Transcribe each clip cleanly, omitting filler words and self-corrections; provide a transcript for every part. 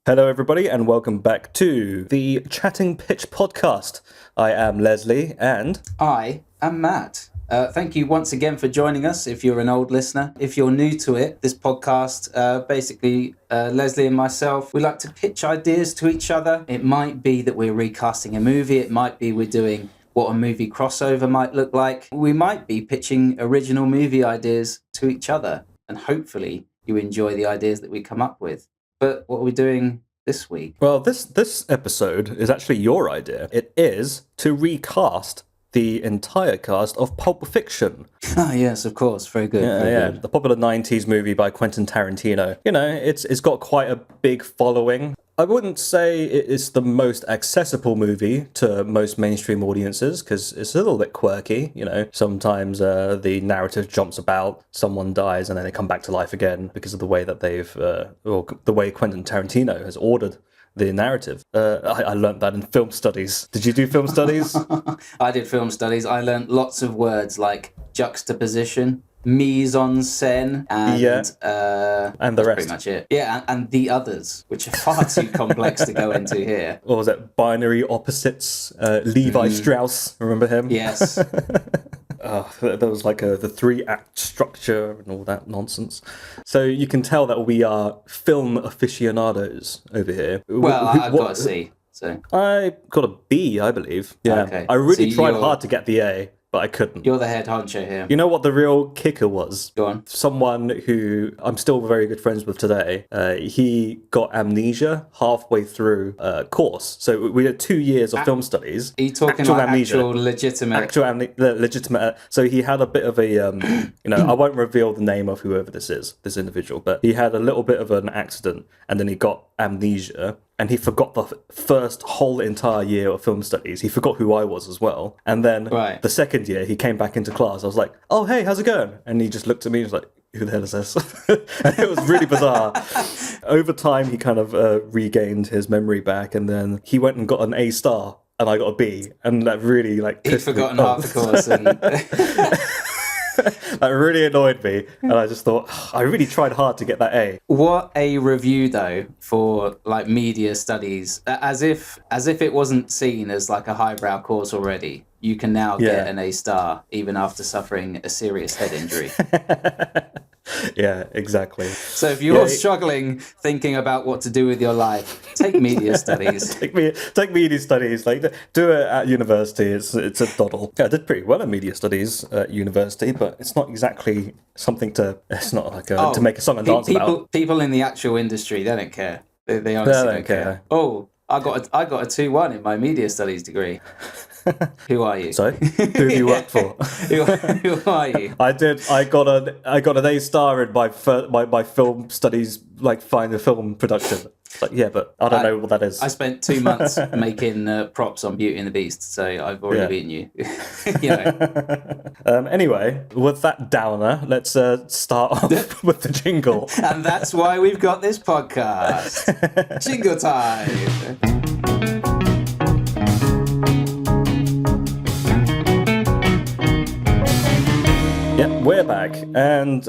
Hello, everybody, and welcome back to the Chatting Pitch podcast. I am Leslie, and I am Matt. Thank you once again for joining us. If you're an old listener, if you're new to it, this podcast, Leslie and myself, we like to pitch ideas to each other. It might be that we're recasting a movie. It might be we're doing what a movie crossover might look like. We might be pitching original movie ideas to each other, and hopefully you enjoy the ideas that we come up with. But what are we doing this week? well, this episode is actually your idea. It is to recast the entire cast of Pulp Fiction. Ah, yes, of course. Very good. Very good. The popular 90s movie by Quentin Tarantino. You know, it's got quite a big following. I wouldn't say it is the most accessible movie to most mainstream audiences because it's a little bit quirky. You know, sometimes the narrative jumps about, someone dies, and then they come back to life again because of the way that or the way Quentin Tarantino has ordered the narrative. I learnt that in film studies. Did you do film studies? I did film studies. I learnt lots of words like juxtaposition, mise en scène, and the rest. Pretty much it. Yeah, and the others, which are far too complex to go into here. What was it? Binary opposites. Levi Strauss. Remember him? Yes. There was like the 3-act structure and all that nonsense. So you can tell that we are film aficionados over here. Well, I've got a C. So I got a B, I believe. Yeah, okay. I really tried hard to get the A, but I couldn't. You're the head honcho here. You know what the real kicker was? Go on. Someone who I'm still very good friends with today, he got amnesia halfway through course. So we did 2 years of film studies. Are you talking about actual legitimate? Legitimate. So he had a bit of a, I won't reveal the name of whoever this individual, but he had a little bit of an accident and then he got amnesia. And he forgot the first whole entire year of film studies. He forgot who I was as well. And then the second year, he came back into class. I was like, oh, hey, how's it going? And he just looked at me and was like, who the hell is this? And it was really bizarre. Over time, he kind of regained his memory back. And then he went and got an A star. And I got a B. And that really He'd forgotten half the course. That really annoyed me, and I just thought I really tried hard to get that A. What a review though for like media studies, as if it wasn't seen as like a highbrow course already. You can now get an A star even after suffering a serious head injury. Yeah, exactly. So if you're struggling thinking about what to do with your life, take media studies. take media studies. Like, do it at university. It's a doddle. Yeah, I did pretty well in media studies at university, but it's not exactly something to. It's not like to make a song and dance about. People in the actual industry, they don't care. They honestly don't care. Oh, I got a 2-1 in my media studies degree. Who are you? Sorry, who have you worked for? who are you? I got an A star in my film studies, like finding film production. Like, yeah, but I don't know what that is. I spent 2 months making props on Beauty and the Beast, so I've already beaten you. Anyway, with that downer, let's start off with the jingle. And that's why we've got this podcast. Jingle time. Yeah, we're back, and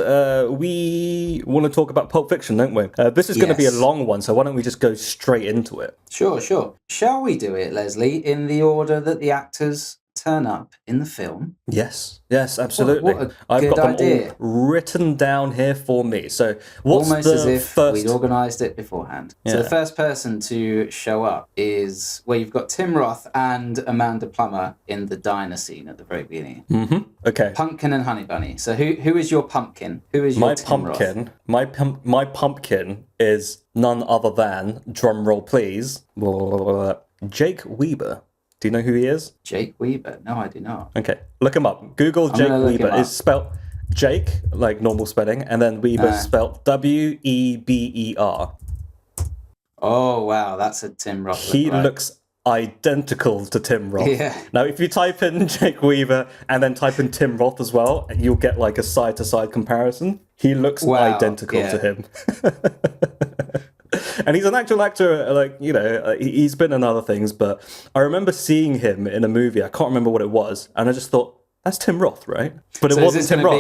we want to talk about Pulp Fiction, don't we? This is going to be a long one, so why don't we just go straight into it? Sure. Shall we do it, Leslie, in the order that the actors turn up in the film? Yes, absolutely. What a I've good got them idea. all written down here for me. So what's almost the as if first... we'd organised it beforehand. Yeah. So the first person to show up is where you've got Tim Roth and Amanda Plummer in the diner scene at the very beginning. Mm-hmm. Okay. Pumpkin and Honey Bunny. So who is your pumpkin? Who is your Tim Roth? My pumpkin is none other than, drum roll please, Jake Weber. Do you know who he is? Jake Weber? No, I do not. Okay, look him up. Google Jake Weber. It's spelled Jake, like normal spelling, and then Weber spelled Weber. Oh, wow, that's a Tim Roth. He looks identical to Tim Roth. Yeah. Now, if you type in Jake Weaver and then type in Tim Roth as well, you'll get like a side-to-side comparison. He looks identical to him. And he's an actual actor, like, you know, he's been in other things, but I remember seeing him in a movie, I can't remember what it was, and I just thought, that's Tim Roth, right? But it wasn't Tim Roth.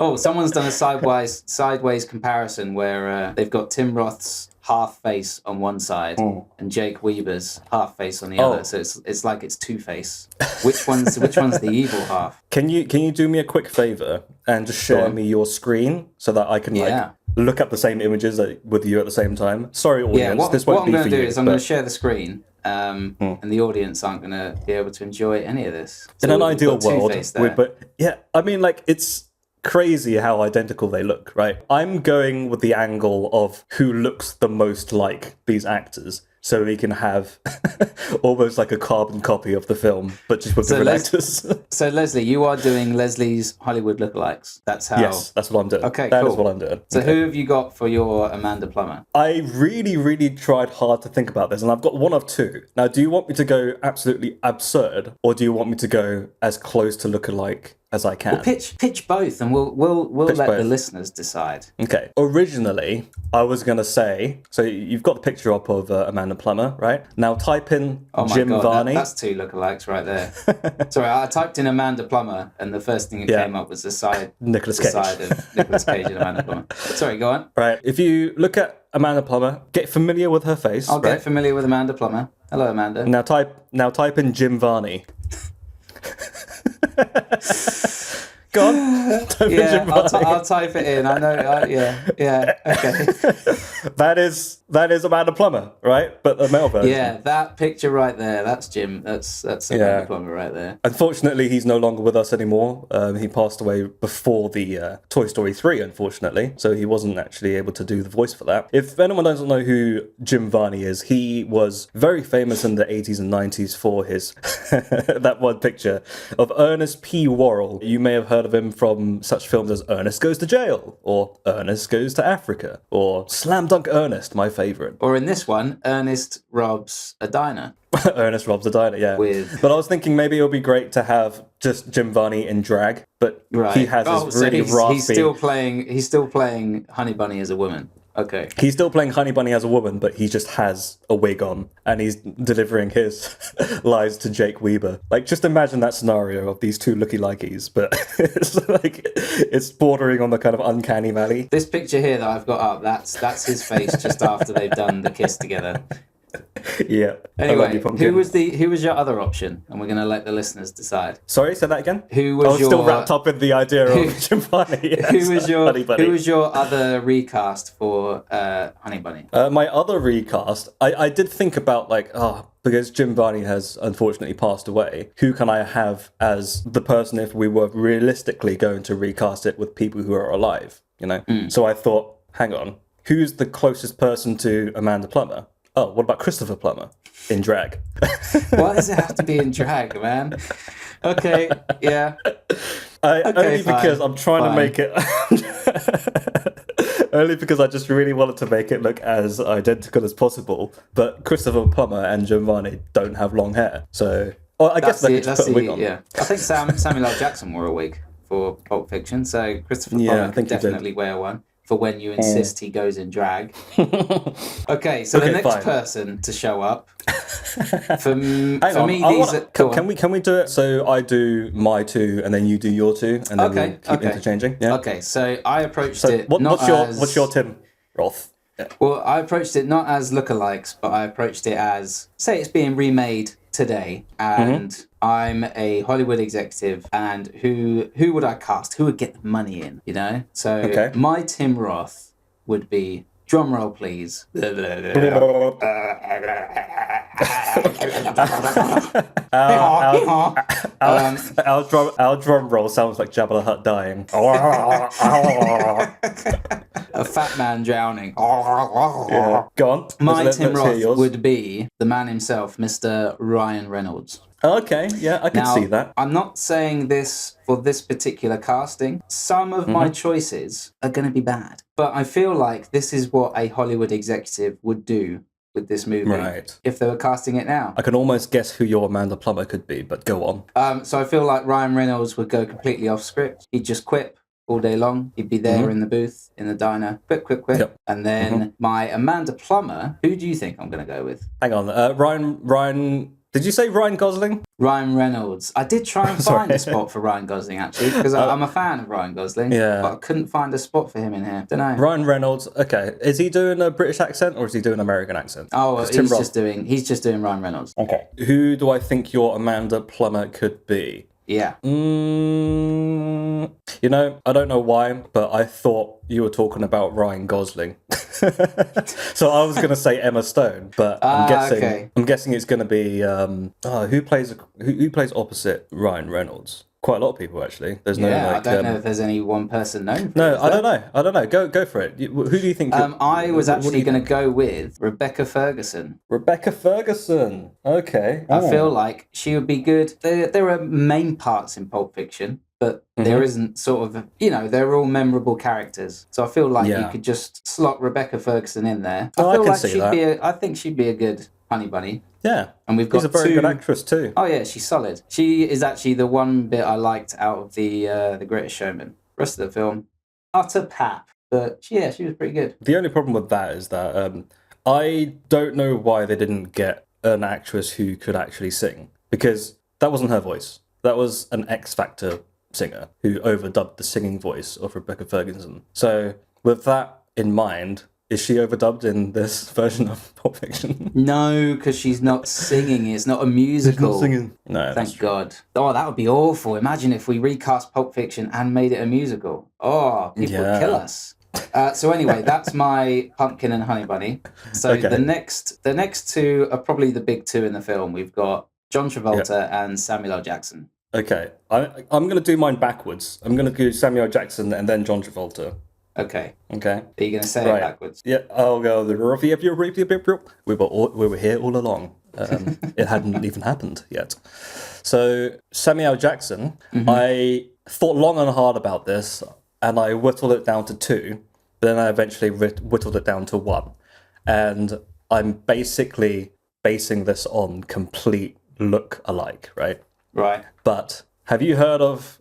Oh, someone's done a sideways comparison where they've got Tim Roth's half face on one side and Jake Weber's half face on the other. So it's like it's Two-Face. Which one's the evil half? Can you do me a quick favor and just share me your screen so that I can look up the same images with you at the same time? Sorry, audience, this won't be for you. What I'm going to do is I'm going to share the screen. And the audience aren't going to be able to enjoy any of this. So in an ideal world, it's crazy how identical they look, right? I'm going with the angle of who looks the most like these actors, so we can have almost like a carbon copy of the film, but just with different actors. So Leslie, you are doing Leslie's Hollywood lookalikes. That's how. Yes, that's what I'm doing. Okay, that cool. is what I'm doing. So who have you got for your Amanda Plummer? I really, really tried hard to think about this, and I've got one of two. Now, do you want me to go absolutely absurd, or do you want me to go as close to lookalike as I can? Well, pitch both, and we'll let the listeners decide. Okay. Originally, I was gonna say, so you've got the picture up of Amanda Plummer, right? Now type in Jim Varney. That's two lookalikes right there. Sorry, I typed in Amanda Plummer, and the first thing that came up was the side of Nicolas Cage and Amanda Plummer. Sorry, go on. Right. If you look at Amanda Plummer, get familiar with her face. I'll get familiar with Amanda Plummer. Hello, Amanda. Now type in Jim Varney. Go on. I'll type it in. I know. Okay. That is Amanda Plummer, right? But the male version. Yeah, that picture right there. That's Jim. That's Amanda Plummer right there. Unfortunately, he's no longer with us anymore. He passed away before the Toy Story 3, unfortunately. So he wasn't actually able to do the voice for that. If anyone doesn't know who Jim Varney is, he was very famous in the 80s and 90s for his that one picture of Ernest P. Worrell. You may have heard of him from such films as Ernest Goes to Jail, or Ernest Goes to Africa, or Slam Dunk Ernest, my favourite. Or in this one, Ernest Robs a Diner. Ernest Robs a Diner, yeah. But I was thinking maybe it would be great to have just Jim Varney in drag, but he has this really raspy... He's still playing Honey Bunny as a woman. Okay. He's still playing Honey Bunny as a woman, but he just has a wig on, and he's delivering his lies to Jake Weber. Like, just imagine that scenario of these two looky-likeys, but it's bordering on the kind of uncanny valley. This picture here that I've got up, that's his face just after they've done the kiss together. Yeah. Anyway, who was your other option? And we're going to let the listeners decide. Sorry, say that again? I was still wrapped up in the idea of Jim Varney. Yes. Who was your other recast for Honey Bunny? My other recast, I did think about because Jim Varney has unfortunately passed away, who can I have as the person if we were realistically going to recast it with people who are alive, you know? So I thought, hang on, who's the closest person to Amanda Plummer? Oh, what about Christopher Plummer in drag? Why does it have to be in drag, man? Okay, yeah. Because I'm trying to make it... Only because I just really wanted to make it look as identical as possible. But Christopher Plummer and Jim Varney don't have long hair. So I guess they could just put a wig on. Yeah. I think Samuel L. Jackson wore a wig for Pulp Fiction. So Christopher Plummer could definitely wear one. For when you insist he goes in drag. Okay, so the next person to show up. For me, can we do it? So I do my two, and then you do your two, and then we'll keep interchanging. Yeah. Okay, so I approached it. What's your Tim Roth? Yeah. Well, I approached it not as lookalikes, but I approached it as, say, it's being remade today, and I'm a Hollywood executive, and who would I cast? Who would get the money in? You know. So my Tim Roth would be, drum roll please. Our drum roll sounds like Jabba the Hutt dying. A fat man drowning. Yeah. Go on. My Tim Roth would be the man himself, Mr. Ryan Reynolds. Okay, yeah, I can see that. I'm not saying this for this particular casting. Some of my choices are going to be bad. But I feel like this is what a Hollywood executive would do with this movie if they were casting it now. I can almost guess who your Amanda Plummer could be, but go on. So I feel like Ryan Reynolds would go completely off script. He'd just quip all day long. He'd be there in the booth, in the diner, quip. Yep. And then my Amanda Plummer, who do you think I'm going to go with? Hang on, Ryan Did you say Ryan Gosling? Ryan Reynolds. I did try and find a spot for Ryan Gosling, actually, because I'm a fan of Ryan Gosling. Yeah. But I couldn't find a spot for him in here. Don't know. Ryan Reynolds. Okay, is he doing a British accent or is he doing an American accent? Oh, 'Cause he's just doing Ryan Reynolds. Okay. Who do I think your Amanda Plummer could be? Yeah. You know, I don't know why, but I thought you were talking about Ryan Gosling. So I was going to say Emma Stone, but I'm guessing it's going to be who plays opposite Ryan Reynolds? Quite a lot of people, actually. There's no I don't know if there's any one person known for No, it, I don't know. Go for it. Who do you think? I was actually going to go with Rebecca Ferguson. Rebecca Ferguson. Okay. I feel like she would be good. There are main parts in Pulp Fiction, but there isn't sort of, they're all memorable characters. So I feel like you could just slot Rebecca Ferguson in there. I feel like I think she'd be a good Honey Bunny. Yeah. And we've got She's a very good actress too. Oh yeah, she's solid. She is actually the one bit I liked out of the Greatest Showman. The rest of the film, utter pap. But she was pretty good. The only problem with that is that I don't know why they didn't get an actress who could actually sing, because that wasn't her voice. That was an X Factor singer who overdubbed the singing voice of Rebecca Ferguson. So with that in mind, is she overdubbed in this version of Pulp Fiction? No, because she's not singing. It's not a musical. She's not singing. No, thank God. Oh, that would be awful. Imagine if we recast Pulp Fiction and made it a musical. Oh, people would kill us. So anyway, that's my Pumpkin and Honey Bunny. So the next two are probably the big two in the film. We've got John Travolta and Samuel L. Jackson. Okay, I'm going to do mine backwards. I'm going to do Samuel L. Jackson and then John Travolta. Okay. Are you going to say it backwards? Yeah, I'll go. We were here all along. It hadn't even happened yet. So Samuel L. Jackson, I thought long and hard about this, and I whittled it down to 2. Then I eventually whittled it down to 1, and I'm basically basing this on complete look alike, right? Right. But have you heard of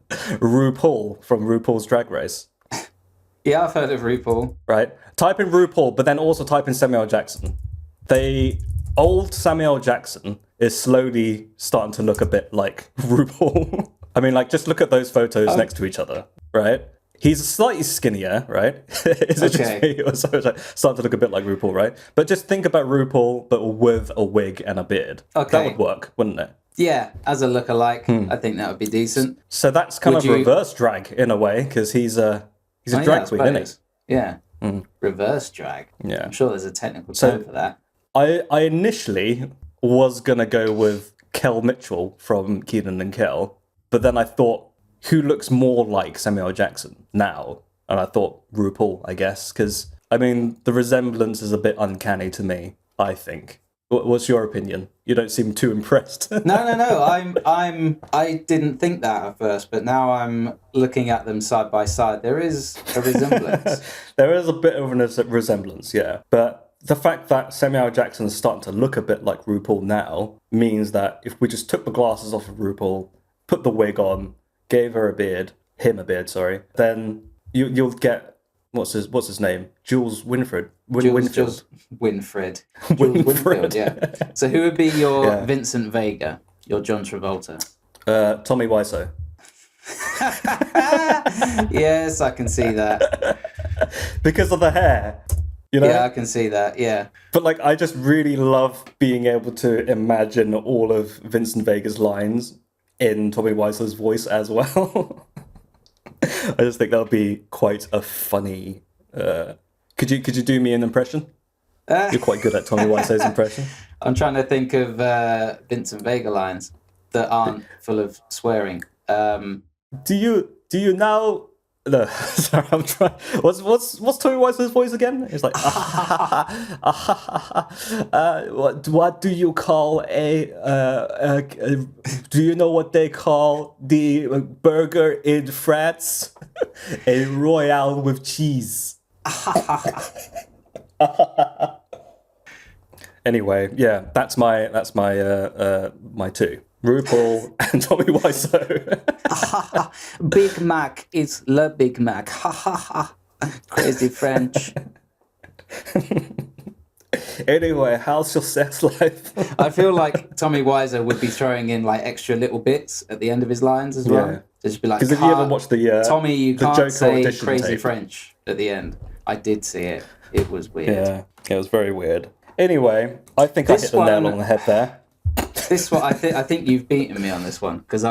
RuPaul from RuPaul's Drag Race? Yeah, I've heard of RuPaul. Right. Type in RuPaul, but then also type in Samuel L. Jackson. Old Samuel L. Jackson is slowly starting to look a bit like RuPaul. I mean, just look at those photos next to each other, right? He's slightly skinnier, right? Is it just me? Starting to look a bit like RuPaul, right? But just think about RuPaul, but with a wig and a beard. Okay. That would work, wouldn't it? Yeah, as a look-alike, I think that would be decent. So that's kind of reverse drag in a way, because he's a drag queen, isn't he? Yeah. Reverse drag. Yeah. I'm sure there's a technical term for that. I initially was going to go with Kel Mitchell from Kenan and Kel, but then I thought, who looks more like Samuel L. Jackson now? And I thought RuPaul, I guess, because, I mean, the resemblance is a bit uncanny to me, I think. What's your opinion? You don't seem too impressed. No. I didn't think that at first, but now I'm looking at them side by side. There is a resemblance. There is a bit of a resemblance, yeah. But the fact that Samuel L. Jackson is starting to look a bit like RuPaul now means that if we just took the glasses off of RuPaul, put the wig on, gave her him a beard, then you'll get what's his name? Jules Winfield. Jules Winfield, yeah. So who would be your Vincent Vega, your John Travolta? Tommy Wiseau. Yes, I can see that. Because of the hair. You know? Yeah, I can see that, yeah. But I just really love being able to imagine all of Vincent Vega's lines in Tommy Wiseau's voice as well. I just think that would be quite a funny. Could you do me an impression? You're quite good at Tommy Wiseau's impression. I'm trying to think of Vincent Vega lines that aren't full of swearing. Do you now? No, sorry, I'm trying. What's Tommy Wiseau's voice again? It's like, what do you call do you know what they call the burger in France? A Royale with cheese. Anyway, yeah, that's my my 2. RuPaul and Tommy Wiseau. Big Mac is le Big Mac. Ha ha ha. Crazy French. Anyway, how's your sex life? I feel like Tommy Wiseau would be throwing in like extra little bits at the end of his lines as well. Yeah. Just be like, Because if you ever watch the Tommy, you the can't Joker say audition crazy tape. French at the end. I did see it. It was weird. Yeah, it was very weird. Anyway, I think I This hit the nail one- on the head there. This one, I think you've beaten me on this one because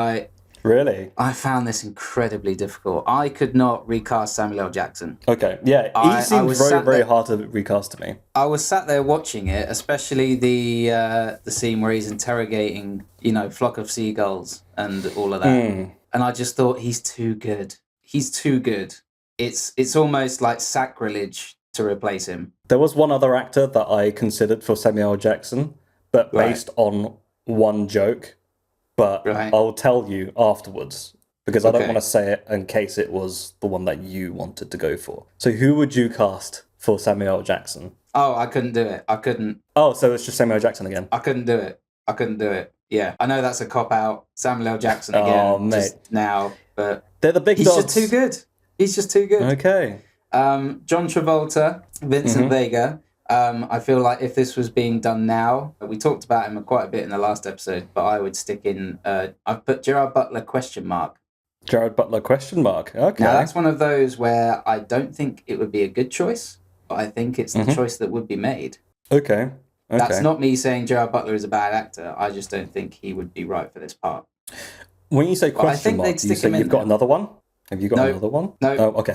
Really? I found this incredibly difficult. I could not recast Samuel L. Jackson. Okay, yeah, I he seems was very, sat very there- hard to recast to me. I was sat there watching it, especially the scene where he's interrogating, flock of seagulls and all of that. And I just thought he's too good. He's too good. It's almost like sacrilege to replace him. There was one other actor that I considered for Samuel L. Jackson, but based on one joke. But Right. I'll tell you afterwards because I don't Okay. want to say it in case it was the one that you wanted to go for. So who would you cast for Samuel L. Jackson? Oh, I couldn't do it. I couldn't Oh, so it's just Samuel L. Jackson again. do it. I couldn't do it. Yeah, I know that's a cop out. Samuel L. Jackson again, Oh, mate. just now, but They're the big he's dogs. just too good. He's just too good. Okay. John Travolta, Vincent Mm-hmm. Vega. I feel like if this was being done now, we talked about him quite a bit in the last episode, but I would stick in. I've put Gerard Butler ? Jared Butler ? Okay. Now that's one of those where I don't think it would be a good choice, but I think it's the choice that would be made. Okay. That's not me saying Gerard Butler is a bad actor. I just don't think he would be right for this part. When you say I question think mark, they'd do you stick say him in you've got there. another one? Have you got No. another one? No. Oh, okay.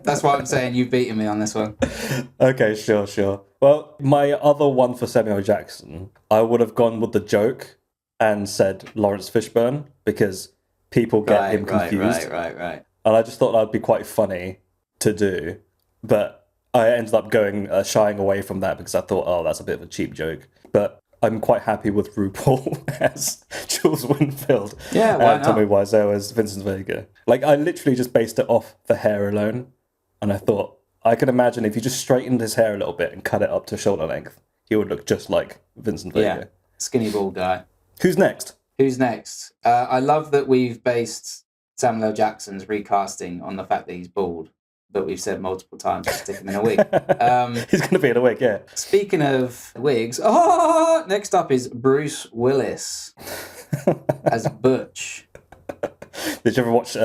That's why I'm saying you've beaten me on this one. Okay, sure. Well, my other one for Samuel Jackson, I would have gone with the joke and said Lawrence Fishburne because people get him confused. Right. And I just thought that would be quite funny to do. But I ended up going shying away from that because I thought, oh, that's a bit of a cheap joke. But I'm quite happy with RuPaul as Jules Winfield Yeah, why and Tommy not? Wiseau as Vincent Vega. Like, I literally just based it off the hair alone. And I thought, I can imagine if you just straightened his hair a little bit and cut it up to shoulder length, he would look just like Vincent Vega. Yeah, skinny bald guy. Who's next? Who's next? I love that we've based Samuel L. Jackson's recasting on the fact that he's bald, but we've said multiple times to stick him in a wig. He's going to be in a wig, yeah. Speaking of wigs, next up is Bruce Willis as Butch. Did you ever watch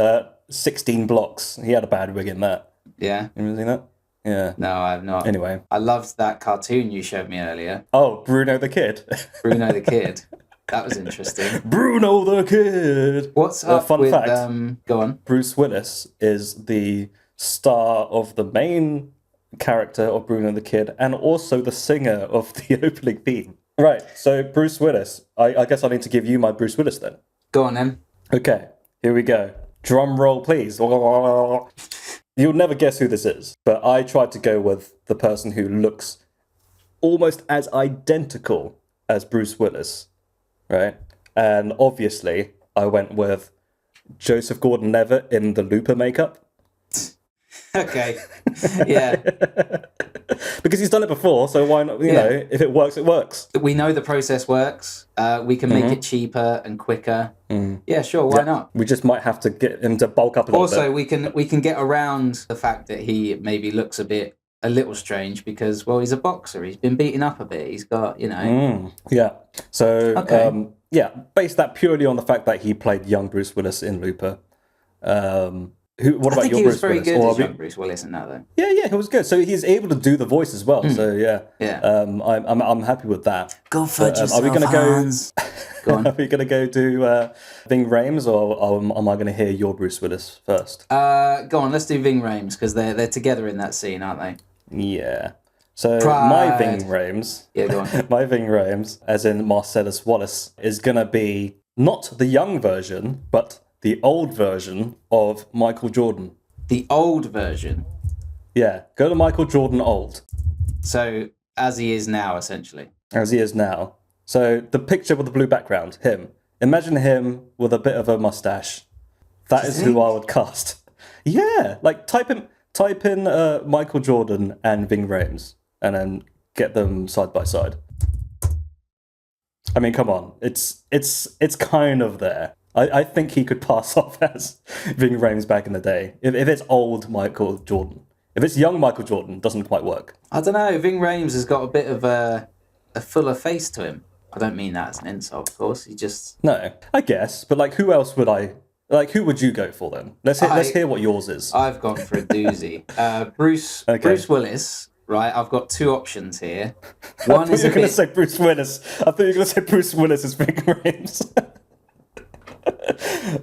16 Blocks? He had a bad wig in that. Yeah? You ever seen that? Yeah. No, I have not. Anyway. I loved that cartoon you showed me earlier, Oh, Bruno the Kid. Bruno the Kid. That was interesting. Bruno the Kid. What's up fun with... fact. Go on. Bruce Willis is the star of the main character of Bruno the Kid and also the singer of the opening theme. Right, so Bruce Willis. I guess I need to give you my Bruce Willis then. Go on, then. Okay, here we go. Drum roll, please. You'll never guess who this is, but I tried to go with the person who looks almost as identical as Bruce Willis, right? And obviously, I went with Joseph Gordon-Levitt in the Looper makeup. Okay. Yeah. Because he's done it before, so why not? You know, if it works, it works. We know the process works. We can make it cheaper and quicker. Yeah, sure. Why not? We just might have to get him to bulk up a little Also, bit. we can get around the fact that he maybe looks a little strange because, well, he's a boxer. He's been beaten up a bit. He's got, Yeah. So, Okay. based that purely on the fact that he played young Bruce Willis in Looper. What I about think your he was Bruce very Willis? good Or as have you- young Bruce Willis in that, though. Yeah, he was good. So he's able to do the voice as well. So Yeah. I'm happy with that. Go fudge are we yourself, gonna go- Hans. Go on. Are we gonna go do Ving Rhames, or am I gonna hear your Bruce Willis first? Go on, let's do Ving Rhames because they're together in that scene, aren't they? Yeah. So my Pride. Ving Rhames, Yeah, go on. my Ving Rhames, as in Marcellus Wallace, is gonna be not the young version, but the old version of Michael Jordan. The old version. Yeah, go to Michael Jordan old, So, as he is now, essentially. as he is now. So the picture with the blue background, him. Imagine him with a bit of a mustache. That is who I would cast. Yeah, like type in Michael Jordan and Ving Rhames, and then get them side by side. I mean, come on, it's kind of there. I think he could pass off as Ving Rhames back in the day. If it's old Michael Jordan, If it's young Michael Jordan, it doesn't quite work. I don't know. Ving Rhames has got a bit of a fuller face to him. I don't mean that as an insult, of course. He just... No, I guess. But like, who else would I... Like, who would you go for then? Let's hear what yours is. I've gone for a doozy. Bruce Willis, right? I've got two options here. One is going to say Bruce Willis. I thought you were going to say Bruce Willis is Ving Rhames.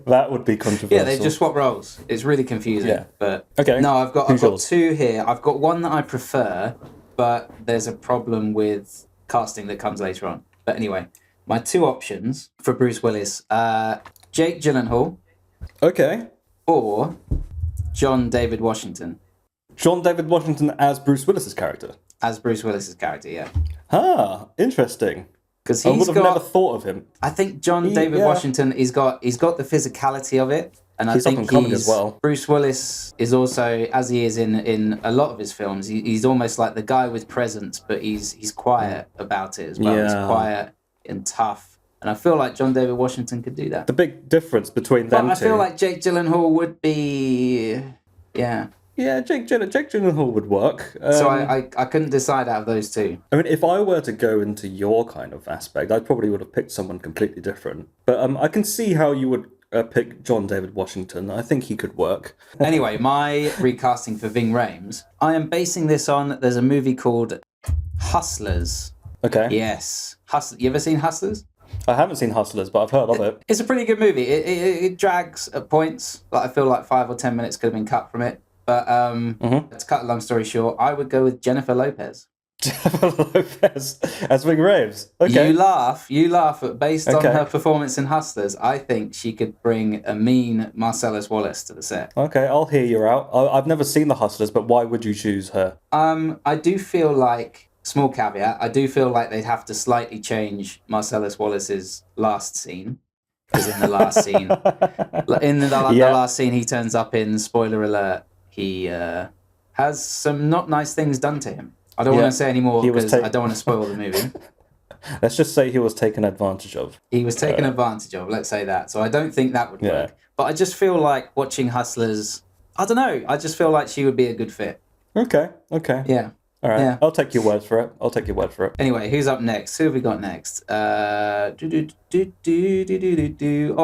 That would be controversial. Yeah, they just swap roles. It's really confusing. Yeah. But okay. No, I've got two here. I've got one that I prefer, but there's a problem with casting that comes later on. But anyway, my two options for Bruce Willis: Jake Gyllenhaal. Okay. Or John David Washington. John David Washington as Bruce Willis's character. As Bruce Willis's character, yeah. Ah, interesting. Because I would have never thought of him. I think David Washington, he's got the physicality of it, and I think he's as well. Bruce Willis is also, as he is in a lot of his films, he's almost like the guy with presence, but he's quiet about it as well. Yeah. He's quiet and tough. And I feel like John David Washington could do that. The big difference between them two... I feel like Jake Gyllenhaal would be... Yeah. Yeah, Jake Gyllenhaal would work. So I couldn't decide out of those two. I mean, if I were to go into your kind of aspect, I probably would have picked someone completely different. But I can see how you would pick John David Washington. I think he could work. Anyway, my recasting for Ving Rhames, I am basing this on... There's a movie called Hustlers. Okay. Yes. You ever seen Hustlers? I haven't seen Hustlers, but I've heard of it. It's a pretty good movie. It drags at points. Like I feel like 5 or 10 minutes could have been cut from it. But to cut a long story short, I would go with Jennifer Lopez. Jennifer Lopez as Ving Rhames. Okay. You laugh, but based on her performance in Hustlers, I think she could bring a mean Marcellus Wallace to the set. Okay, I'll hear you out. I've never seen the Hustlers, but why would you choose her? I do feel like... Small caveat, I do feel like they'd have to slightly change Marcellus Wallace's last scene. Because in the last scene... the last scene he turns up in, spoiler alert, he has some not nice things done to him. I don't want to say any more because I don't want to spoil the movie. Let's just say he was taken advantage of. He was taken advantage of, let's say that. So I don't think that would work. But I just feel like watching Hustlers... I don't know, I just feel like she would be a good fit. Okay. Yeah. All right, yeah. I'll take your word for it. Anyway, who's up next? Who have we got next? I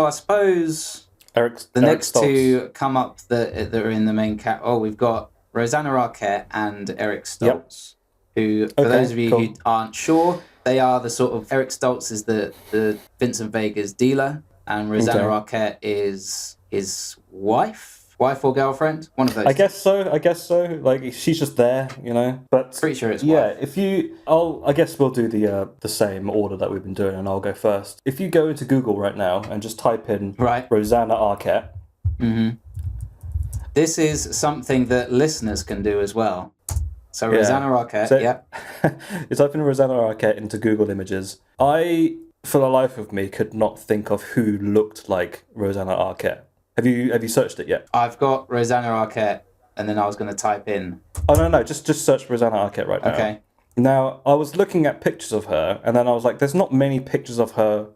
suppose the next two come up that are in the main cat. Oh, we've got Rosanna Arquette and Eric Stoltz, who, for those of you who aren't sure, they are the sort of... Eric Stoltz is the Vincent Vega's dealer, and Rosanna Arquette is his wife or girlfriend, one of those. I guess so. Like, she's just there, you know. But pretty sure it's wife. Yeah, I guess we'll do the same order that we've been doing, and I'll go first. If you go into Google right now and just type in Rosanna Arquette. Mm-hmm. This is something that listeners can do as well. So Rosanna Arquette, You type in Rosanna Arquette into Google Images. I, for the life of me, could not think of who looked like Rosanna Arquette. Have you searched it yet? I've got Rosanna Arquette, and then I was going to type in... Oh, no, just search Rosanna Arquette right now. Okay. Now, I was looking at pictures of her, and then I was like, there's not many pictures of her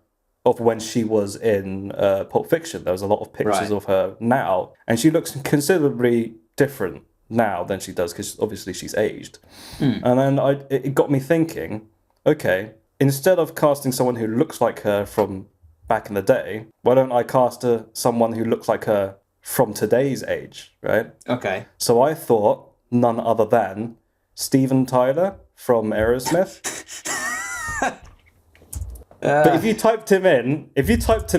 of when she was in Pulp Fiction. There was a lot of pictures of her now, and she looks considerably different now than she does, because obviously she's aged. And then it got me thinking, okay, instead of casting someone who looks like her from... back in the day, why don't I cast someone who looks like her from today's age, right? Okay. So I thought none other than Steven Tyler from Aerosmith. But if you typed him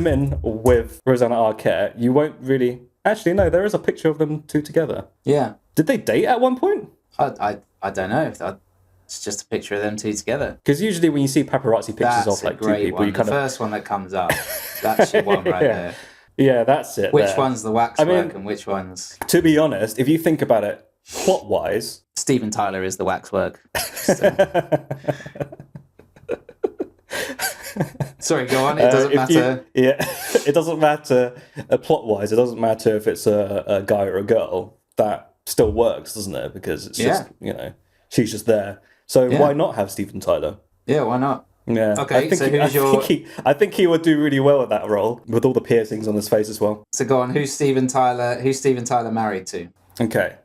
in with Rosanna Arquette, you won't really... Actually, no, there is a picture of them two together. Yeah. Did they date at one point? I don't know if that... It's just a picture of them two together. Because usually when you see paparazzi pictures of like two people, you kind of... The first one that comes up, that's your one right there. Yeah, that's it. Which one's the waxwork and which one's... To be honest, if you think about it plot-wise... Steven Tyler is the waxwork. Sorry, go on. It doesn't matter. It doesn't matter plot-wise. It doesn't matter if it's a guy or a girl. That still works, doesn't it? Because it's just, she's just there. So why not have Steven Tyler? Yeah, why not? Yeah. Okay, I think he would do really well with that role, with all the piercings on his face as well. So go on, who's Steven Tyler married to? Okay.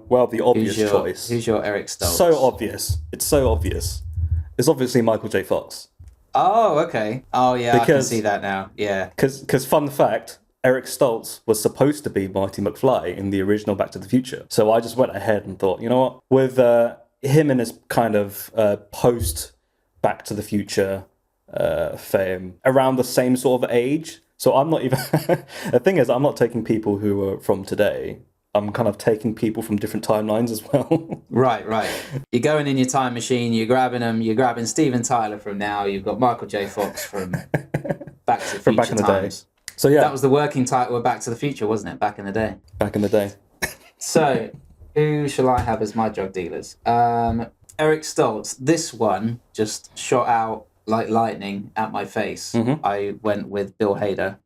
Well, the obvious choice. Who's your Eric Stoltz? So obvious. It's so obvious. It's obviously Michael J. Fox. Oh, okay. Oh, yeah, I can Because- see that now. Yeah. Because fun fact, Eric Stoltz was supposed to be Marty McFly in the original Back to the Future. So I just went ahead and thought, you know what? With him and his kind of post Back to the Future fame, around the same sort of age. So I'm not even... The thing is, I'm not taking people who are from today. I'm kind of taking people from different timelines as well. Right. You're going in your time machine, you're grabbing them, you're grabbing Steven Tyler from now, you've got Michael J. Fox from Back to the Future back in the times. day. So yeah, That was the working title of Back to the Future, wasn't it, back in the day? back in the day. So, who shall I have as my drug dealers? Eric Stoltz. This one just shot out like lightning at my face. Mm-hmm. I went with Bill Hader.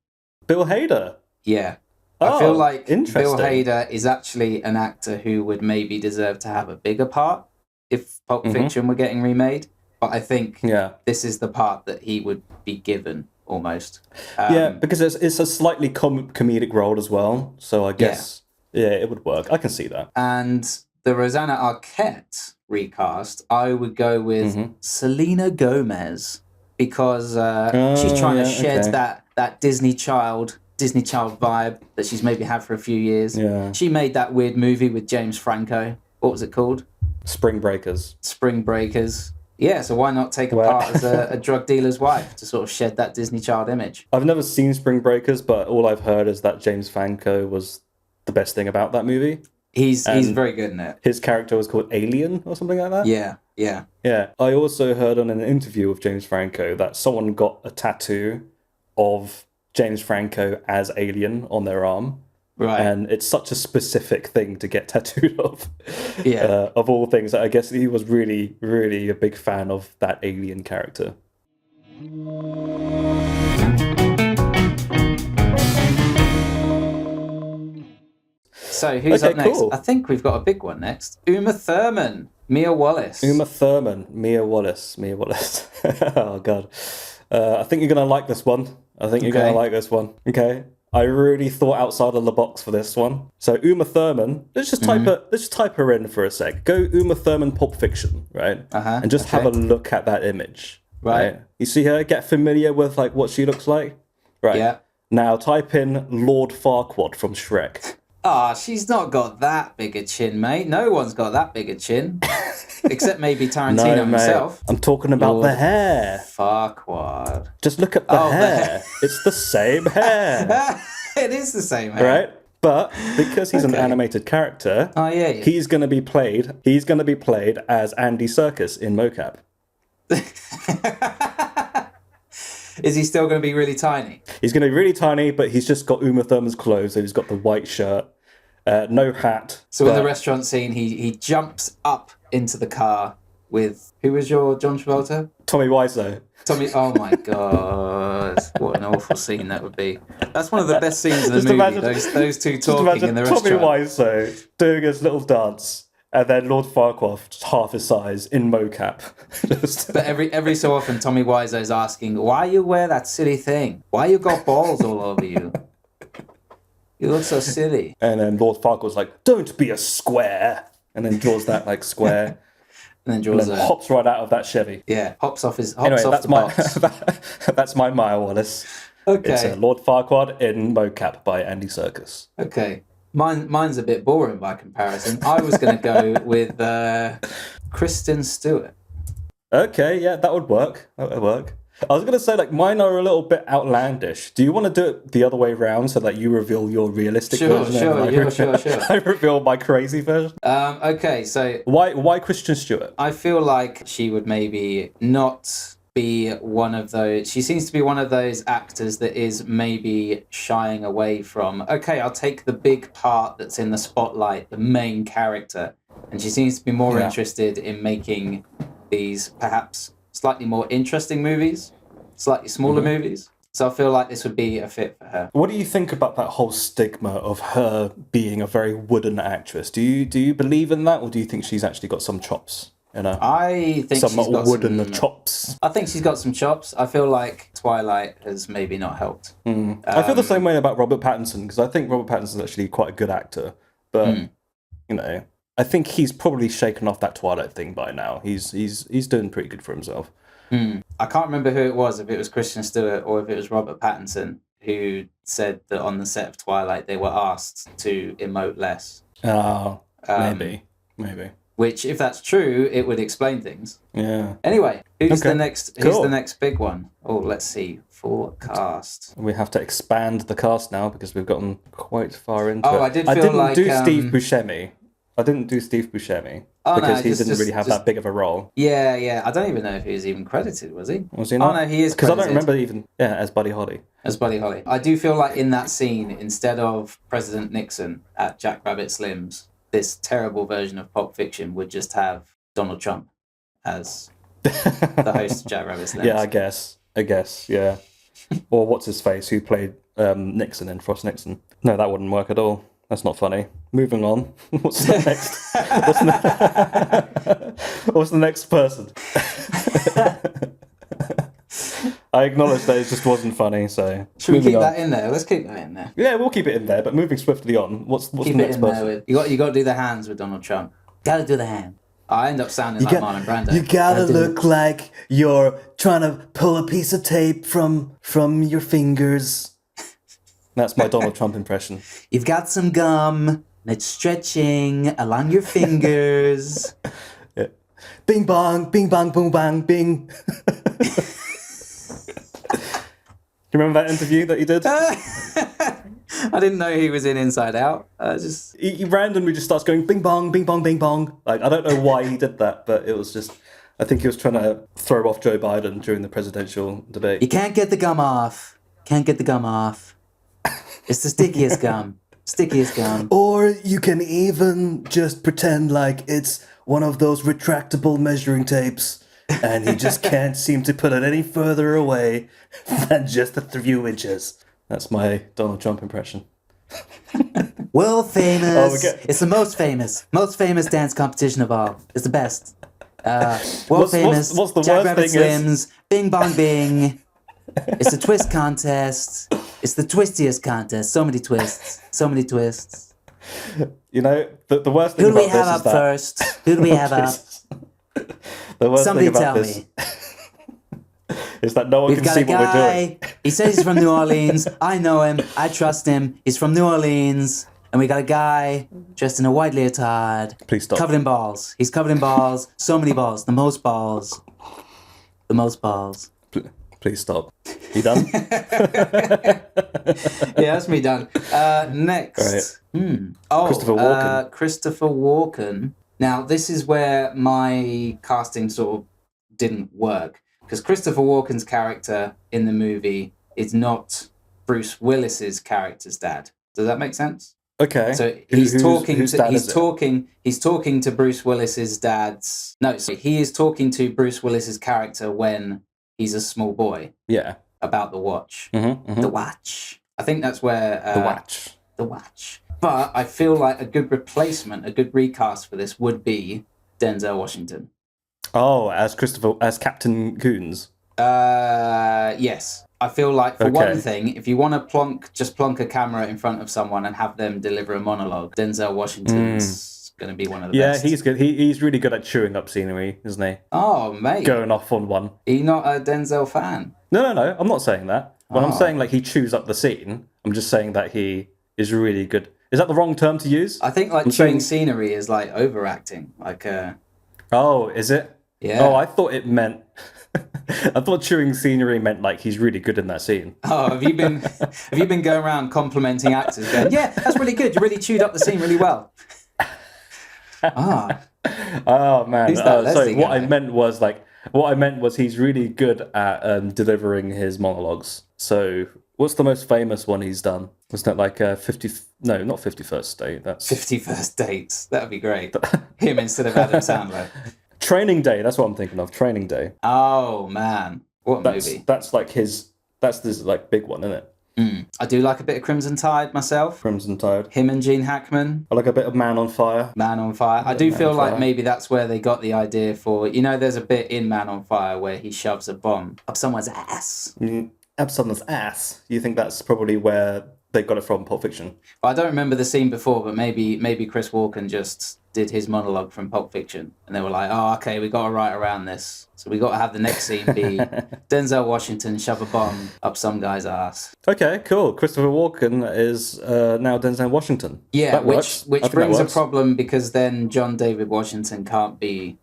Bill Hader. Yeah. Oh, I feel like Bill interesting. Hader is actually an actor who would maybe deserve to have a bigger part if Pulp Fiction were getting remade. But I think this is the part that he would be given almost. Yeah, because it's a slightly comedic role as well. So I guess, yeah, it would work. I can see that. And the Rosanna Arquette recast, I would go with Selena Gomez because she's trying to shed that Disney child vibe that she's maybe had for a few years. Yeah. She made that weird movie with James Franco. What was it called? Spring Breakers. Spring Breakers. Yeah, so why not take a part as a drug dealer's wife to sort of shed that Disney child image? I've never seen Spring Breakers, but all I've heard is that James Franco was the best thing about that movie. He's very good in it. His character was called Alien or something like that. Yeah. Yeah. I also heard on an interview with James Franco that someone got a tattoo of James Franco as Alien on their arm. Right. And it's such a specific thing to get tattooed of. Yeah. Of all things, I guess he was really, really a big fan of that Alien character. So who's up next? Cool. I think we've got a big one next. Uma Thurman, Mia Wallace. Uma Thurman, Mia Wallace. Oh, God. I think you're going to like this one. Okay. I really thought outside of the box for this one. So Uma Thurman, let's just type her in for a sec. Go Uma Thurman Pulp Fiction, right? And just have a look at that image. Right. You see her? Get familiar with like what she looks like? Right. Yeah. Now type in Lord Farquaad from Shrek. She's not got that big a chin, mate. No one's got that big a chin. Except maybe Tarantino himself. I'm talking about the hair. Farquaad. Just look at the hair. It's the same hair. It is the same hair. Right? But because he's an animated character, he's going to be played as Andy Serkis in mocap. Is he still going to be really tiny? He's going to be really tiny, but he's just got Uma Thurman's clothes. So he's got the white shirt, no hat. So in the restaurant scene, he jumps up into the car with... Who was your John Travolta? Tommy Wiseau. Oh my God. What an awful scene that would be. That's one of the best scenes in the movie. Those two talking in the restaurant. Tommy Wiseau doing his little dance, and then Lord Farquaad, just half his size, in mocap. But every so often, Tommy Wiseau's asking, why you wear that silly thing? Why you got balls all over you? You look so silly. And then Lord Farquaad's like, don't be a square. And then draws that like square. And then hops right out of that Chevy. Yeah, hops off the box. That's my Maya Wallace. Okay. It's Lord Farquaad in mocap by Andy Serkis. Okay. Mine's a bit boring by comparison. I was going to go with Kristen Stewart. Okay, yeah, that would work. I was going to say, like, mine are a little bit outlandish. Do you want to do it the other way around so that you reveal your realistic version? Sure. I reveal my crazy version. Okay, so... Why Kristen Stewart? I feel like she would maybe not be one of those... She seems to be one of those actors that is maybe shying away from, okay, I'll take the big part that's in the spotlight, the main character. And she seems to be more interested in making these perhaps slightly more interesting movies, slightly smaller movies. So I feel like this would be a fit for her. What do you think about that whole stigma of her being a very wooden actress? Do you believe in that, or do you think she's actually got some chops? You know, I think some wooden chops. I think she's got some chops. I feel like Twilight has maybe not helped. I feel the same way about Robert Pattinson, because I think Robert Pattinson is actually quite a good actor, but I think he's probably shaken off that Twilight thing by now. He's doing pretty good for himself. I can't remember who it was, if it was Kristen Stewart or if it was Robert Pattinson, who said that on the set of Twilight they were asked to emote less. Oh, maybe. Which, if that's true, it would explain things. Yeah. Anyway, who's Okay. the next? Cool. Who's the next big one? Oh, let's see. Forecast. We have to expand the cast now because we've gotten quite far into it. I didn't do Steve Buscemi. I didn't do Steve Buscemi because he didn't really have that big of a role. Yeah. I don't even know if he was even credited, was he? Was he not? Oh, no, he is credited. Because I don't remember even, as Buddy Holly. As Buddy Holly. I do feel like in that scene, instead of President Nixon at Jack Rabbit Slim's, this terrible version of Pulp Fiction would just have Donald Trump as the host of Jack Rabbit Slim's. Yeah, I guess, yeah. Or what's his face, who played Nixon in Frost Nixon. No, that wouldn't work at all. That's not funny. Moving on. What's the next? What's the next person? I acknowledge that it just wasn't funny, so... Should we keep that in there? Let's keep that in there. Yeah, we'll keep it in there, but moving swiftly on. What's the next person? You got to do the hands with Donald Trump. Got to do the hand. I end up sounding like Marlon Brando. You gotta look like you're trying to pull a piece of tape from your fingers. That's my Donald Trump impression. You've got some gum, and it's stretching along your fingers. Yeah. Bing bong, boom bang, bing. Do you remember that interview that he did? I didn't know he was in Inside Out. He randomly just starts going bing bong, bing bong. Like, I don't know why he did that, but it was just... I think he was trying to throw off Joe Biden during the presidential debate. You can't get the gum off. It's the stickiest gum. Or you can even just pretend like it's one of those retractable measuring tapes, and you just can't seem to put it any further away than just a few inches. That's my Donald Trump impression. World famous. It's the most famous dance competition of all. It's the best. World famous. What's the Jack worst Rabbit thing Slims. Bing bong bing. It's a twist contest. It's the twistiest contest. So many twists. You know, the worst thing Who do we about have this up is that... first? Who do we have up? The worst Somebody thing about tell this me. is that no one We've can got see a what we're doing. guy. He says he's from New Orleans. I know him. I trust him. He's from New Orleans. And we got a guy dressed in a white leotard. Please stop. Covered in balls. He's covered in balls. So many balls. The most balls. Please stop. You done? Yeah, that's me done. Next. Right. Christopher Walken. Christopher Walken. Now, this is where my casting sort of didn't work. Because Christopher Walken's character in the movie is not Bruce Willis's character's dad. Does that make sense? Okay. So he's talking to Bruce Willis's dad's... No, so he is talking to Bruce Willis's character when he's a small boy. Yeah. About the watch. Mm-hmm. The watch. I think that's where... The watch. But I feel like a good replacement, a good recast for this would be Denzel Washington. Oh, as Captain Coons. Yes. I feel like for one thing, if you want to plonk a camera in front of someone and have them deliver a monologue, Denzel Washington's going to be one of the best. Yeah, he's good. He's really good at chewing up scenery, isn't he? Oh, mate. Going off on one. Are you not a Denzel fan? No. I'm not saying that. When I'm saying like he chews up the scene, I'm just saying that he is really good. Is that the wrong term to use? I think like chewing scenery is like overacting. Like Oh, is it? Yeah. Oh, I thought it meant... I thought chewing scenery meant like he's really good in that scene. Oh, have you been going around complimenting actors going, yeah, that's really good. You really chewed up the scene really well. Oh man. Sorry, what I meant was he's really good at delivering his monologues. So what's the most famous one he's done? Was that like 50? No, not 51st Date. That's 51st Dates. That'd be great. Him instead of Adam Sandler. Training Day. That's what I'm thinking of. Training Day. Oh man, what movie? That's this like big one, isn't it? I do like a bit of Crimson Tide myself. Crimson Tide. Him and Gene Hackman. I like a bit of Man on Fire. Man on Fire. I do feel like maybe that's where they got the idea for. You know, there's a bit in Man on Fire where he shoves a bomb up someone's ass. Up someone's ass. You think that's probably where they got it from Pulp Fiction. Well, I don't remember the scene before, but maybe Chris Walken just did his monologue from Pulp Fiction, and they were like, "Oh, okay, we got to write around this, so we got to have the next scene be Denzel Washington shove a bomb up some guy's ass." Okay, cool. Christopher Walken is now Denzel Washington. Yeah, That which works. I think brings that a works. problem because then John David Washington can't be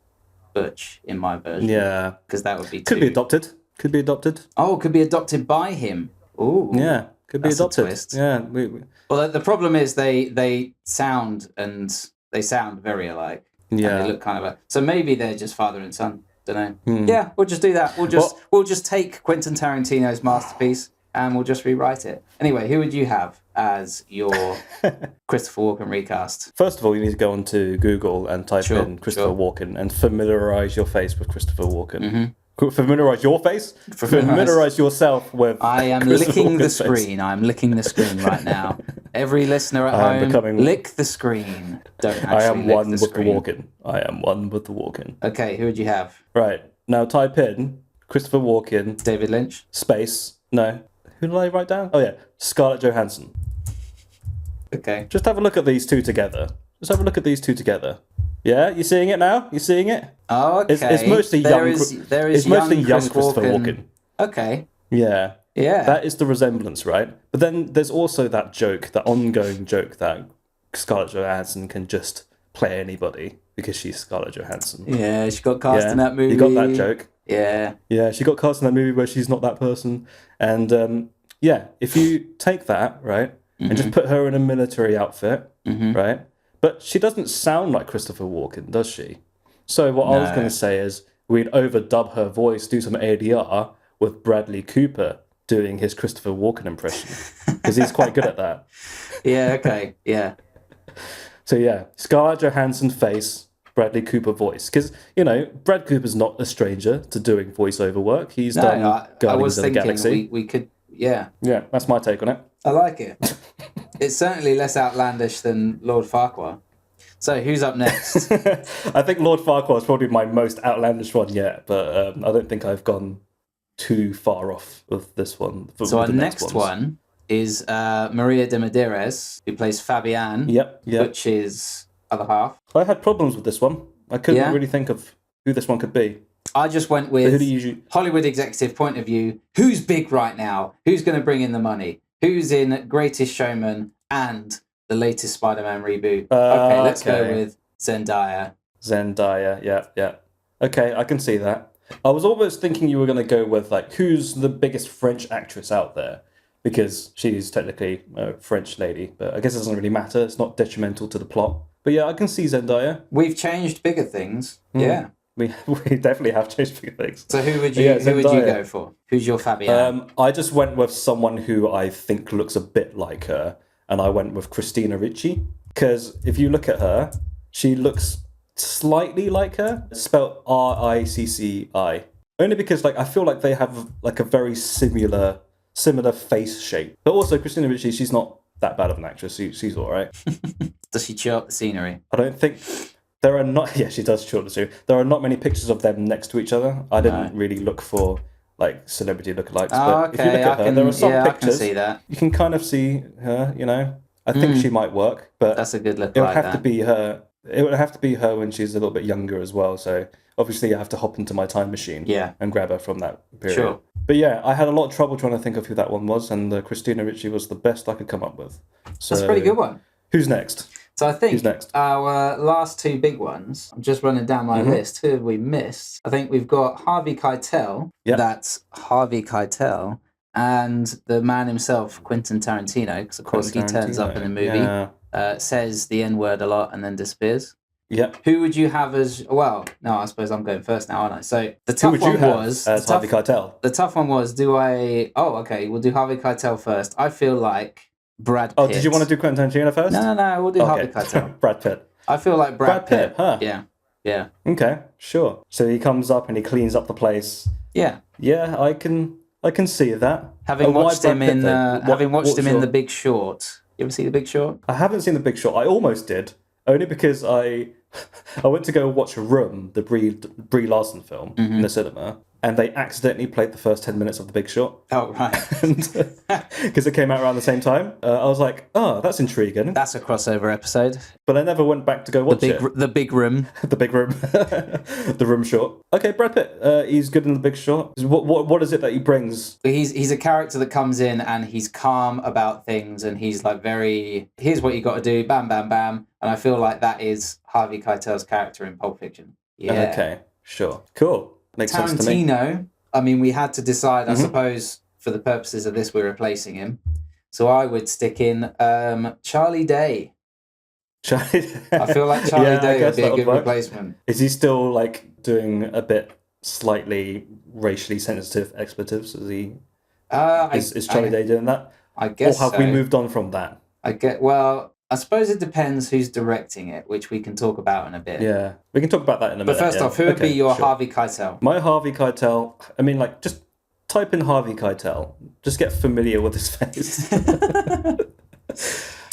Butch in my version. Yeah, because that would be could too... be adopted. Could be adopted. Oh, could be adopted by him. Ooh, Yeah, could be that's a adopted. twist. Yeah, Well, the problem is they sound very alike. yeah. And they look kind of so maybe they're just father and son. Don't know. Hmm. Yeah, we'll just do that. We'll just take Quentin Tarantino's masterpiece and we'll just rewrite it. Anyway, who would you have as your Christopher Walken recast? First of all, you need to go onto Google and type in Christopher Walken and familiarize your face with Christopher Walken. Mm-hmm. Familiarize your face? Familiarize yourself with I am licking the screen. I'm licking the screen right now. Every listener at home, lick the screen. Don't actually I am lick one the with screen. the Walken. I am one with the Walken. Okay, who would you have? Right, now type in Christopher Walken, David Lynch? space, no. Who did I write down? Oh yeah, Scarlett Johansson. Okay. Just have a look at these two together. Yeah, you seeing it now? You seeing it? Oh, okay. It's mostly there young. Is It's mostly young young Chris Christopher Walken. Okay. Yeah. Yeah. That is the resemblance, right? But then there's also that joke, that ongoing joke that Scarlett Johansson can just play anybody because she's Scarlett Johansson. Yeah, she got cast in that movie. You got that joke. Yeah. Yeah, she got cast in that movie where she's not that person. And yeah, if you take that, right, and just put her in a military outfit, right? But she doesn't sound like Christopher Walken, does she? So what I was going to say is we'd overdub her voice, do some ADR with Bradley Cooper doing his Christopher Walken impression because he's quite good at that. Yeah, okay, yeah. So yeah, Scarlett Johansson face, Bradley Cooper voice. Because, you know, Brad Cooper's not a stranger to doing voiceover work. He's done Guardians of the Galaxy. We could, yeah. Yeah, that's my take on it. I like it. It's certainly less outlandish than Lord Farquhar. So who's up next? I think Lord Farquhar is probably my most outlandish one yet, but I don't think I've gone too far off with this one. So our next one is Maria de Medeiros, who plays Fabienne, which is other half. I had problems with this one. I couldn't really think of who this one could be. I just went with Hollywood executive point of view. Who's big right now? Who's going to bring in the money? Who's in Greatest Showman and the latest Spider-Man reboot? Okay, let's go with Zendaya. Yeah. Okay, I can see that. I was almost thinking you were going to go with, like, who's the biggest French actress out there? Because she's technically a French lady, but I guess it doesn't really matter. It's not detrimental to the plot. But yeah, I can see Zendaya. We've changed bigger things. Yeah. We definitely have changed bigger things. So who would you go for? Who's your Fabienne? I just went with someone who I think looks a bit like her, and I went with Christina Ricci. Because if you look at her, she looks slightly like her, spelled Ricci. Only because, like, I feel like they have, like, a very similar face shape. But also Christina Ricci, she's not that bad of an actress. She's all right. Does she chew up the scenery? I don't think there are not. Yeah, she does chew up the scenery. There are not many pictures of them next to each other. I didn't really look for, like, celebrity lookalikes. But if you look at her, there are some pictures. I can see that. You can kind of see her. You know, I think she might work. But that's a good look. It would have to be her. It would have to be her when she's a little bit younger as well. So obviously, I have to hop into my time machine. And grab her from that period. Sure. But yeah, I had a lot of trouble trying to think of who that one was, and Christina Ricci was the best I could come up with. So, that's a pretty good one. Who's next? So I think who's next? Our last two big ones, I'm just running down my list. Who have we missed? I think we've got Harvey Keitel. Yep. That's Harvey Keitel. And the man himself, Quentin Tarantino, because of course he turns up in the movie, says the N-word a lot and then disappears. Yep. Who would you have as... Well, no, I suppose I'm going first now, aren't I? So the tough one was... Harvey Keitel? The tough one was, do I... Oh, okay, we'll do Harvey Keitel first. I feel like Brad Pitt. Oh, did you want to do Quentin Tarantino first? No, we'll do Harvey Keitel. Brad Pitt. I feel like Brad Pitt. Huh? Yeah. Okay, sure. So he comes up and he cleans up the place. Yeah. Yeah, I can see that. Having watched him in The Big Short. You ever see The Big Short? I haven't seen The Big Short. I almost did, only because I went to go watch Room, the Brie Larson film, in the cinema. and they accidentally played the first 10 minutes of The Big Short. Oh, right. Because it came out around the same time. I was like, oh, that's intriguing. That's a crossover episode. But I never went back to go watch it. The Big Room. The Big Room. The Room Short. Okay, Brad Pitt. He's good in The Big Short. What is it that he brings? He's a character that comes in and he's calm about things, and he's like very, here's what you got to do, bam, bam, bam. And I feel like that is Harvey Keitel's character in Pulp Fiction. Yeah. Okay, sure. Cool. Makes sense to me. Tarantino, I mean, we had to decide, I suppose, for the purposes of this, we're replacing him. So I would stick in Charlie Day. I feel like Charlie Day would be a good replacement. Is he still like doing a bit slightly racially sensitive expletives? Is Charlie Day doing that? I guess Or have we moved on from that? I suppose it depends who's directing it, which we can talk about in a bit. Yeah, we can talk about that in a minute. But first off, who would be your Harvey Keitel? My Harvey Keitel, I mean, like, just type in Harvey Keitel. Just get familiar with his face.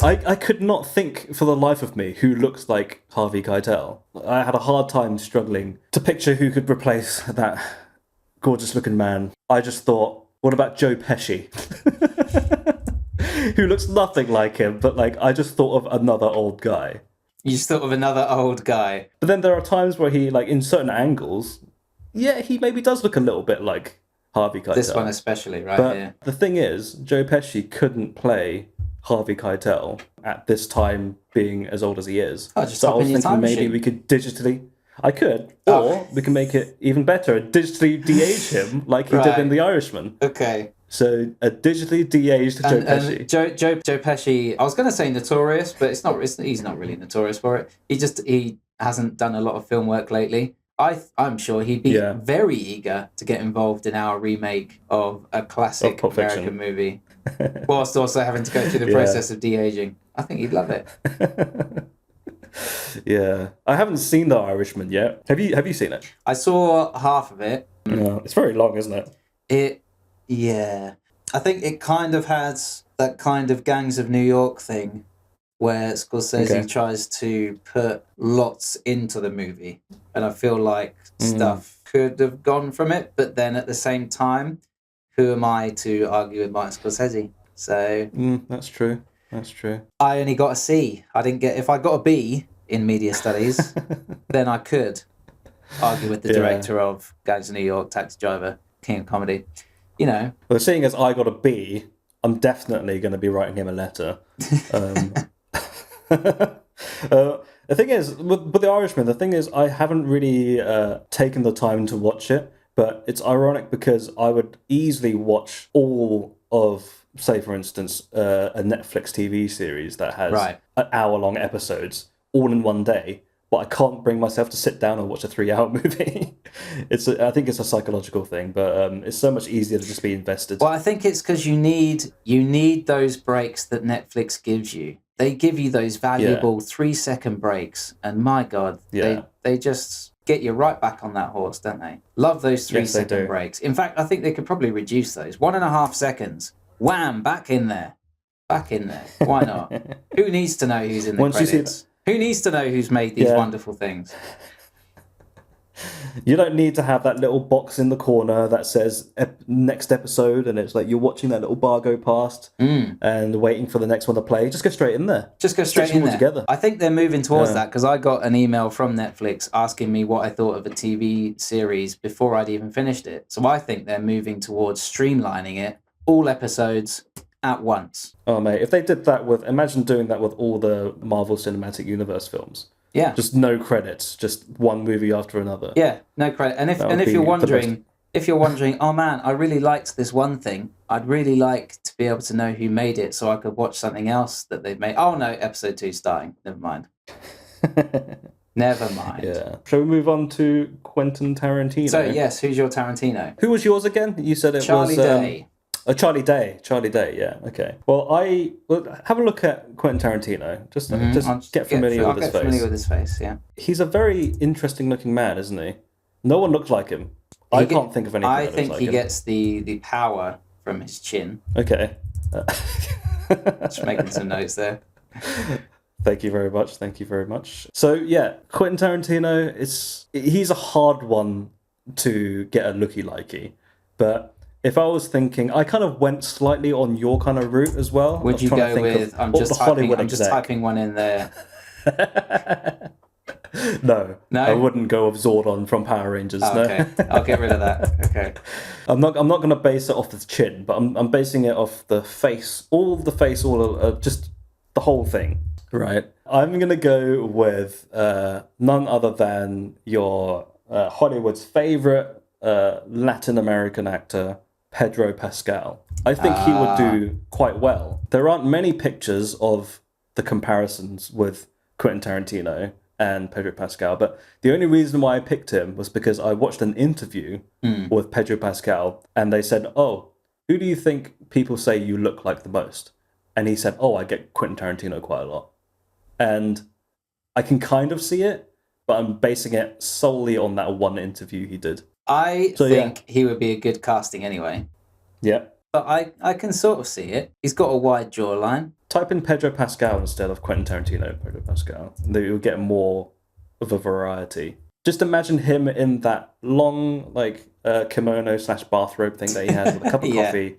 I could not think for the life of me who looks like Harvey Keitel. I had a hard time struggling to picture who could replace that gorgeous-looking man. I just thought, what about Joe Pesci? Who looks nothing like him, but like I just thought of another old guy. You just thought of another old guy. But then there are times where he, like, in certain angles, yeah, he maybe does look a little bit like Harvey Keitel. This one especially, right? But yeah. The thing is, Joe Pesci couldn't play Harvey Keitel at this time, being as old as he is. Oh, just so I hop was in your thinking time maybe machine. we could digitally. I could, or we can make it even better and digitally de-age him like he did in The Irishman. Okay. So a digitally de-aged Joe Pesci. Joe Pesci. I was going to say notorious, but it's not. He's not really notorious for it. He hasn't done a lot of film work lately. I'm sure he'd be very eager to get involved in our remake of a classic American movie, whilst also having to go through the process of de-aging. I think he'd love it. Yeah, I haven't seen The Irishman yet. Have you seen it? I saw half of it. No, it's very long, isn't it? Yeah. I think it kind of has that kind of Gangs of New York thing where Scorsese tries to put lots into the movie. And I feel like stuff could have gone from it, but then at the same time, who am I to argue with Martin Scorsese? So that's true. That's true. I only got a C. I didn't get. If I got a B in media studies, then I could argue with the director of Gangs of New York, Taxi Driver, King of Comedy. You know. Well, seeing as I got a B, I'm definitely going to be writing him a letter. The thing is, with The Irishman, I haven't really taken the time to watch it, but it's ironic because I would easily watch all of, say, for instance, a Netflix TV series that has an hour-long episodes all in one day, but I can't bring myself to sit down and watch a 3-hour movie. I think it's a psychological thing, but it's so much easier to just be invested. Well, I think it's because you need those breaks that Netflix gives you. They give you those valuable 3-second breaks, and my God, they just get you right back on that horse, don't they? Love those 3-second breaks. In fact, I think they could probably reduce those. 1.5 seconds. Wham! Back in there. Why not? Who needs to know who's in the credits? Who needs to know who's made these wonderful things? You don't need to have that little box in the corner that says next episode, and it's like you're watching that little bar go past and waiting for the next one to play. Just go straight in there. Just go straight in there. Together. I think they're moving towards that because I got an email from Netflix asking me what I thought of a TV series before I'd even finished it. So I think they're moving towards streamlining it, all episodes at once. Oh, mate, if they did that imagine doing that with all the Marvel Cinematic Universe films. Yeah. Just no credits, just one movie after another. Yeah, no credit. And if you're wondering, oh man, I really liked this one thing, I'd really like to be able to know who made it so I could watch something else that they've made. Oh no, episode 2's starting. Never mind. Never mind. Yeah. Shall we move on to Quentin Tarantino? So yes, who's your Tarantino? Who was yours again? You said it Charlie was Day. Charlie Day, yeah, okay. Well, have a look at Quentin Tarantino. Just get familiar with his face. Familiar with his face, yeah. He's a very interesting looking man, isn't he? No one looks like him. I can't think of anything that looks like him. I think he gets the power from his chin. Okay. Just making some notes there. Thank you very much. So, yeah, Quentin Tarantino, he's a hard one to get a looky-likey. But if I was thinking, I kind of went slightly on your kind of route as well. Would you go with, I'm just typing one in there. No, I wouldn't go with Zordon from Power Rangers. Oh, okay, I'll get rid of that. Okay, I'm not going to base it off the chin, but I'm basing it off the face, just the whole thing. Right. I'm going to go with none other than your Hollywood's favorite Latin American actor, Pedro Pascal. I think he would do quite well. There aren't many pictures of the comparisons with Quentin Tarantino and Pedro Pascal, but the only reason why I picked him was because I watched an interview with Pedro Pascal, and they said, "Oh, who do you think people say you look like the most?" And he said, "Oh, I get Quentin Tarantino quite a lot." And I can kind of see it, but I'm basing it solely on that one interview he did. I think he would be a good casting anyway. Yeah. But I can sort of see it. He's got a wide jawline. Type in Pedro Pascal instead of Quentin Tarantino, Pedro Pascal. You'll get more of a variety. Just imagine him in that long, kimono / bathrobe thing that he has with a cup of coffee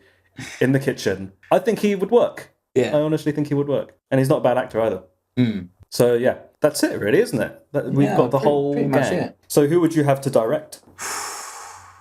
in the kitchen. I think he would work. Yeah. I honestly think he would work. And he's not a bad actor either. So, yeah, that's it, really, isn't it? We've got the whole gang. So who would you have to direct?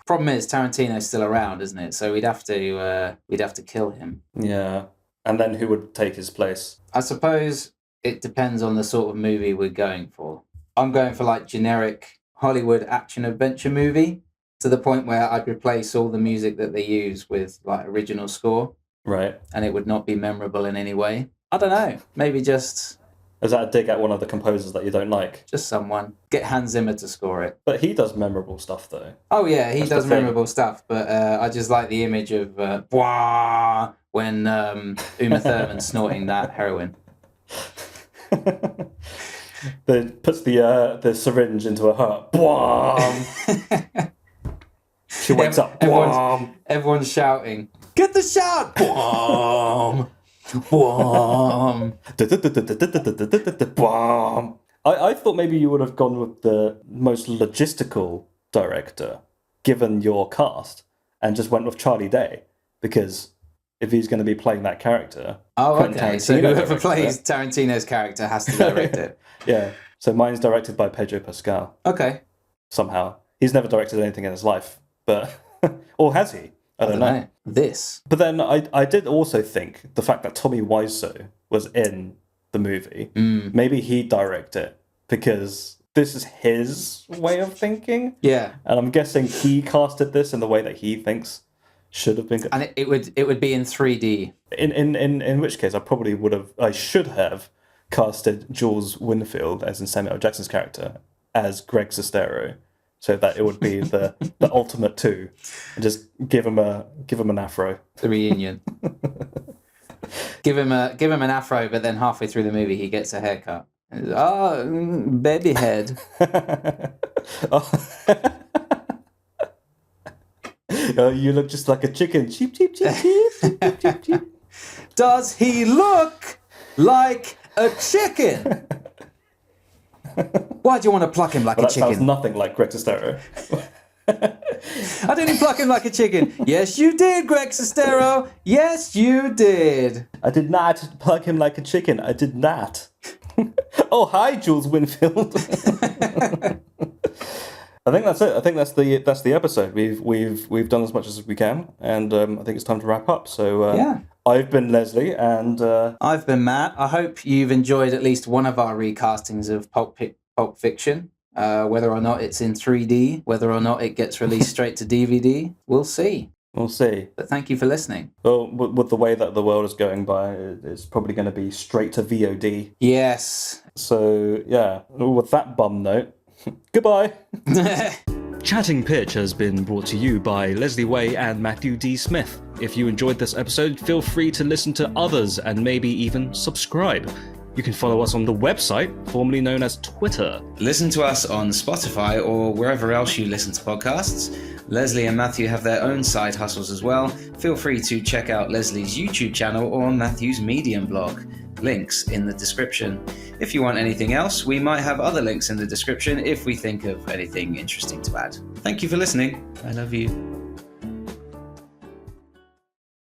Problem is, Tarantino's still around, isn't it? So we'd have to kill him. Yeah. And then who would take his place? I suppose it depends on the sort of movie we're going for. I'm going for generic Hollywood action adventure movie, to the point where I'd replace all the music that they use with original score. Right. And it would not be memorable in any way. I don't know. Maybe just... Is that a dig at one of the composers that you don't like? Just someone. Get Hans Zimmer to score it. But he does memorable stuff, though. Oh, yeah, he does memorable stuff. But I just like the image of Bwah! When Uma Thurman's snorting that heroin. Puts the syringe into her heart. Bwah! She wakes up. Everyone's shouting, "Get the shot!" Bwah! Bwah! I thought maybe you would have gone with the most logistical director, given your cast, and just went with Charlie Day, because if he's going to be playing that character... Oh, okay, so whoever plays Tarantino's character has to direct it. Yeah, so mine's directed by Pedro Pascal. Okay. Somehow. He's never directed anything in his life, but... or has he? I don't know. This. But then I did also think the fact that Tommy Wiseau was in the movie, maybe he'd direct it, because this is his way of thinking. Yeah. And I'm guessing he casted this in the way that he thinks should have been. And it would be in 3D. In which case I should have casted Jules Winfield, as in Samuel L. Jackson's character, as Greg Sestero, so that it would be the ultimate two, and just give him an afro. The reunion. give him an afro, but then halfway through the movie he gets a haircut. Baby head. You look just like a chicken. Cheep, cheep, cheep, cheep, cheep, cheep, cheep. Does he look like a chicken? Why do you want to pluck him like a chicken? That sounds nothing like Greg Sestero. I didn't pluck him like a chicken. Yes, you did, Greg Sestero. Yes, you did. I did not pluck him like a chicken. I did not. Oh, hi, Jules Winfield. I think that's it. I think that's the episode. We've done as much as we can, and I think it's time to wrap up. So yeah. I've been Leslie, and I've been Matt. I hope you've enjoyed at least one of our recastings of Pulp Fiction. Whether or not it's in 3D, whether or not it gets released straight to DVD, we'll see. We'll see. But thank you for listening. Well, with the way that the world is going by, it's probably going to be straight to VOD. Yes. So, yeah. With that bum note, goodbye. Chatting Pitch has been brought to you by Leslie Way and Matthew D. Smith. If you enjoyed this episode, feel free to listen to others and maybe even subscribe. You can follow us on the website, formerly known as Twitter. Listen to us on Spotify or wherever else you listen to podcasts. Leslie and Matthew have their own side hustles as well. Feel free to check out Leslie's YouTube channel or Matthew's Medium blog. links in the description. If you want anything else, we might have other links in the description if we think of anything interesting to add. Thank you for listening. I love you.